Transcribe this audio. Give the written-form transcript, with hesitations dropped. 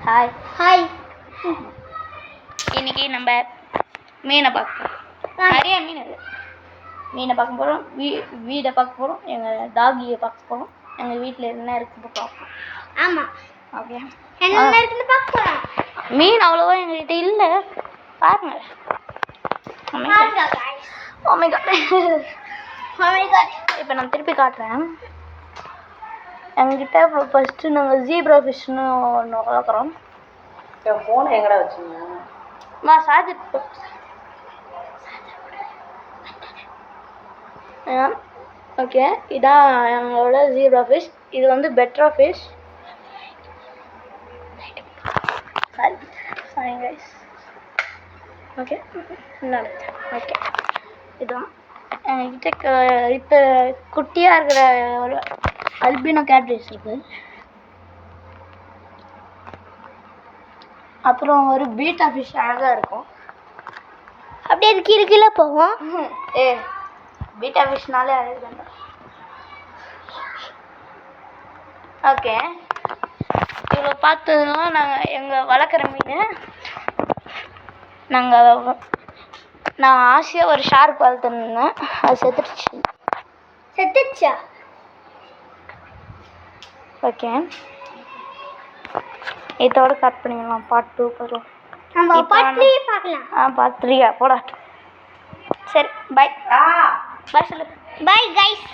Hi hi. இன்னைக்கு நம்ம மீனை பார்க்க போகிறோம். நிறைய மீன் இருக்குது. மீனை பார்க்க போகிறோம், வீடை பார்க்க போகிறோம், எங்கள் டாகியை பார்க்க போகிறோம், எங்கள் வீட்டில் என்ன இருக்குன்னு பார்ப்போம். ஆமாம், ஓகே. என்ன இருக்குன்னு பார்க்க போகிறோம். மீன் அவ்வளோவா எங்ககிட்ட இல்லை, பாருங்க. இப்போ நான் திருப்பி காட்டுறேன். எங்ககிட்ட இப்போ ஃபஸ்ட்டு நாங்கள் ஜீப்ரா ஃபிஷ்னு ஒன்று வளர்க்குறோம். ஃபோனை எங்கடா வச்சுங்க? Charger okay. இதான் எங்களோட ஜீப்ரா ஃபிஷ். இது வந்து Petra fish. Sorry guys. Okay okay. இதுதான் எங்ககிட்ட இப்போ குட்டியாக இருக்கிற ஒரு அல்பினோ கேட்ஃபிஷ் இருக்குது. அப்புறம் ஒரு பீட்டா ஃபிஷ் அழகாக இருக்கும். அப்படியே அது கீழே கீழே போகும். பீட்டா ஃபிஷ்னாலே அழகு தான். ஓகே, இவ்வளோ பார்த்ததுலாம் நாங்கள் எங்கள் வளர்க்குற மீன். நான் ஆசையாக ஒரு ஷார்க் வளர்த்துருந்தேன், அது செத்துச்சா? ஓகே, இதோட கட் பண்ணிடலாம். பார்ட் 2 போதும். நம்ம பார்ட் 3 பார்க்கலாம். பார்ட் 3 போடா. சரி, பாய். பாய் சொல்லு. Bye guys.